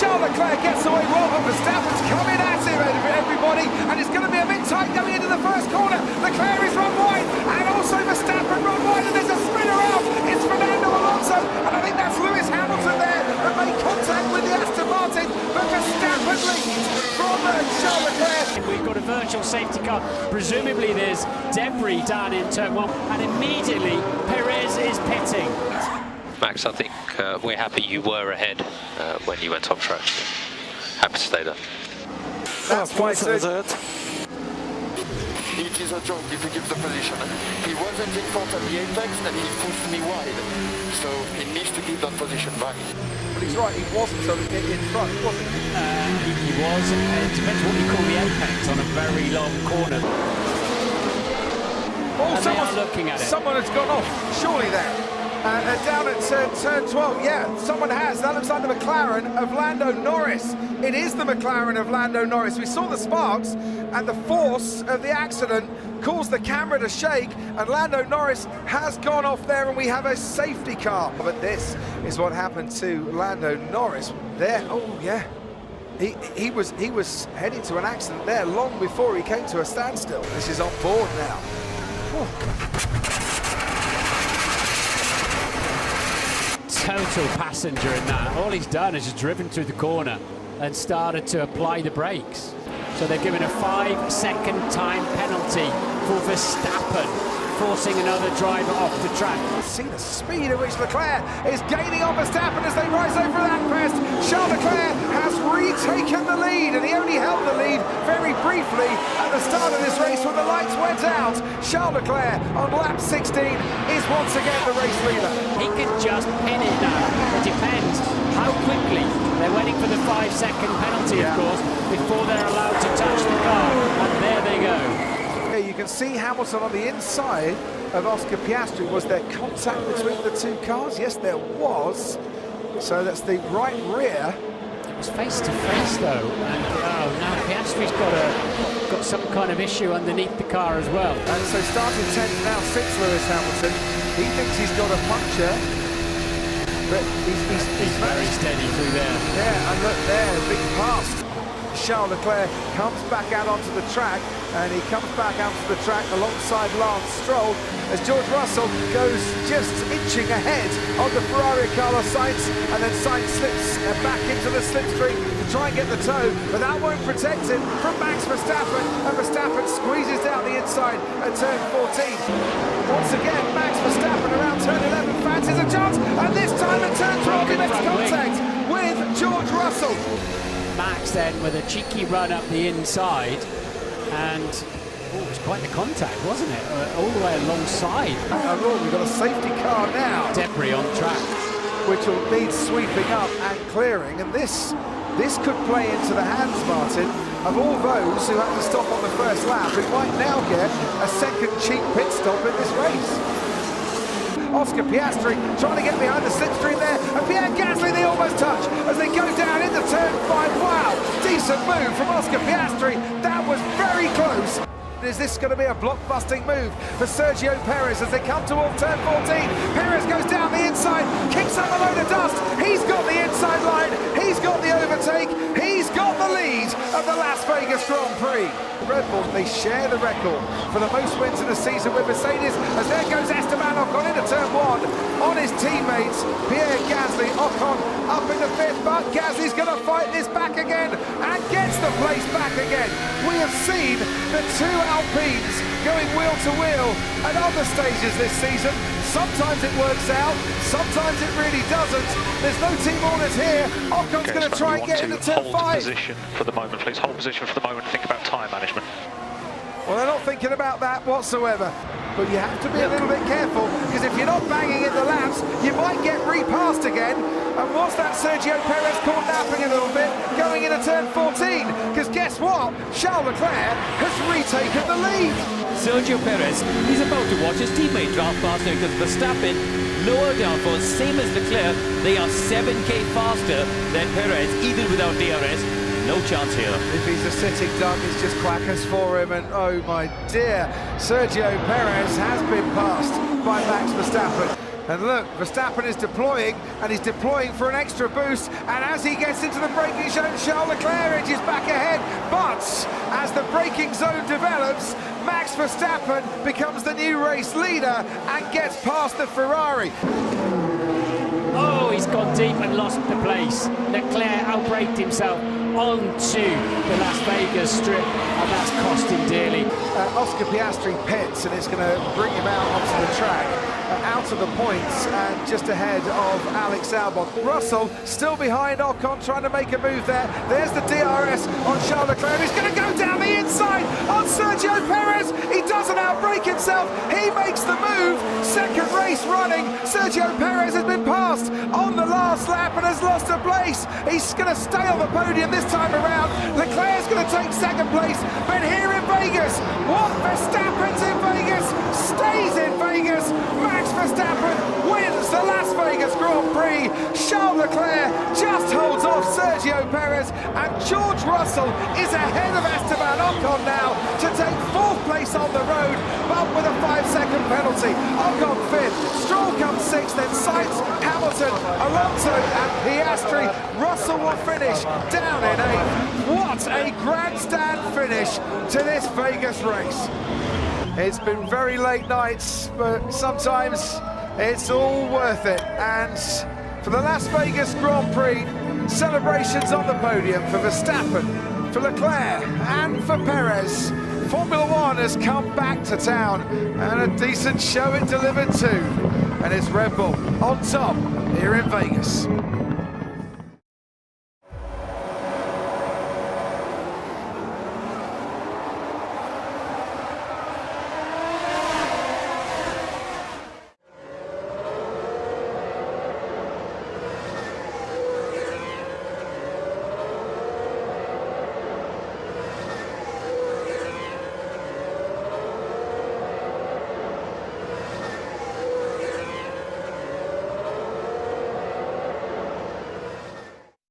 Charles Leclerc gets away well, but Verstappen's coming at him, everybody, and it's going to be a bit tight going into the first corner. Leclerc is run wide, and also Verstappen run wide, and there's a spinner out. It's Fernando Alonso, and I think that's Lewis Hamilton there that made contact with the Aston Martin, but Verstappen leads from Charles Leclerc. We've got a virtual safety car. Presumably there's debris down in turn 1, and immediately Perez is pitting. Max, I think we're happy you were ahead when you went off track. Happy to stay there. That's why it's It is a joke if he gives the position. He wasn't in front of the apex and he pushed me wide. So he needs to give that position back. But he's right, he wasn't so in front, wasn't he? He was. It depends what you call the apex on a very long corner. Oh, someone's looking at it. Someone has gone off, surely there. Down at turn 12, yeah, someone has. That looks like the McLaren of Lando Norris. It is the McLaren of Lando Norris. We saw the sparks, and the force of the accident caused the camera to shake, and Lando Norris has gone off there, and we have a safety car. But this is what happened to Lando Norris there. Oh, yeah. He was heading to an accident there long before he came to a standstill. This is on board now. Oh. Total passenger in that. All he's done is just driven through the corner and started to apply the brakes. So they're given a 5-second time penalty for Verstappen, forcing another driver off the track. See the speed at which Leclerc is gaining on Verstappen as they rise over that crest. Charles Leclerc has retaken the lead, and he only held the lead very briefly at the start of this race when the lights went out. Charles Leclerc on lap 16 is once again the race leader. He can just pin it now. It depends how quickly they're waiting for the 5-second penalty, of course, before they're allowed to touch the car. And there they go. You can see Hamilton on the inside of Oscar Piastri. Was there contact between the two cars? Yes, there was. So that's the right rear. It was face to face though, and now Piastri's got some kind of issue underneath the car as well. And so starting 10th now since Lewis Hamilton. He thinks he's got a puncture, but he's very steady through there. Yeah, and look there, big pass. Charles Leclerc comes back out onto the track, and he comes back out to the track alongside Lance Stroll as George Russell goes just inching ahead of the Ferrari Carlos Sainz, and then Sainz slips back into the slipstream to try and get the toe, but that won't protect him from Max Verstappen, and Verstappen squeezes down the inside at turn 14. Once again, Max Verstappen around turn 11 fancies a chance, and this time at turn 12 he makes contact with George Russell. Max then with a cheeky run up the inside, and it was quite the contact, wasn't it? All the way alongside. We've got a safety car now. Debris on track, which will need sweeping up and clearing, and this could play into the hands, Martin, of all those who had to stop on the first lap, who might now get a second cheap pit stop in this race. Oscar Piastri trying to get behind the slipstream there, and Pierre Gasly they almost touch as they go down into turn 5. Wow, decent move from Oscar Piastri. That was very close. Is this going to be a blockbusting move for Sergio Perez as they come towards turn 14? Perez goes down the inside, kicks up a load of dust. He's got the inside line, he's got the overtake, he's got the lead of the Las Vegas Grand Prix. Red Bull, they share the record for the most wins in the season with Mercedes, as there goes Esteban Ocon into turn 1 on his teammates. Pierre Gasly, Ocon up in the 5th, but Gasly's going to fight this back again and gets the place back again. We have seen the two Alpines going wheel to wheel at other stages this season. Sometimes it works out, sometimes it really doesn't. There's no team orders here. Ocon's going to try and get into turn 5. Hold position for the moment, please. Hold position for the moment. Think about tyre management. Well, they're not thinking about that whatsoever. But you have to be a little bit careful, because if you're not banging in the laps, you might get repassed again. And was that Sergio Perez caught napping a little bit going into turn 14? Because guess what? Charles Leclerc has retaken the lead. Sergio Perez is about to watch his teammate drop faster because Verstappen lower downforce, same as Leclerc. They are 7k faster than Perez, even without DRS. No chance here. If he's a sitting duck, it's just quackers for him, and oh my dear, Sergio Perez has been passed by Max Verstappen. And look, Verstappen is deploying, and he's deploying for an extra boost. And as he gets into the braking zone, Charles Leclerc edges back ahead. But as the braking zone develops, Max Verstappen becomes the new race leader and gets past the Ferrari. Oh, he's gone deep and lost the place. Leclerc outbraked himself onto the Las Vegas strip, and that's cost him dearly. Oscar Piastri pits, and it's going to bring him out onto the track, out of the points, and just ahead of Alex Albon. Russell still behind Ocon, trying to make a move there. There's the DRS on Charles Leclerc. He's going to go down the inside on Sergio Perez. He doesn't outbrake himself. He makes the move. Second race running. Sergio Perez has been passed on the last lap and has lost a place. He's going to stay on the podium this time around. Leclerc's going to take second place. But here in Vegas, what Verstappen's in Vegas stays in Vegas. Max Verstappen wins the Las Vegas Grand Prix. Charles Leclerc just holds off Sergio Perez, and George Russell is ahead of Esteban Ocon now to take fourth place on the road, but with a 5-second penalty. Ocon fifth, Stroll comes sixth, then Sainz, Hamilton, Alonso and Piastri. Russell will finish down in eighth. What a grandstand finish to this Vegas race. It's been very late nights, but sometimes it's all worth it. And for the Las Vegas Grand Prix, celebrations on the podium for Verstappen, for Leclerc and for Perez. Formula One has come back to town, and a decent show it delivered too. And it's Red Bull on top here in Vegas.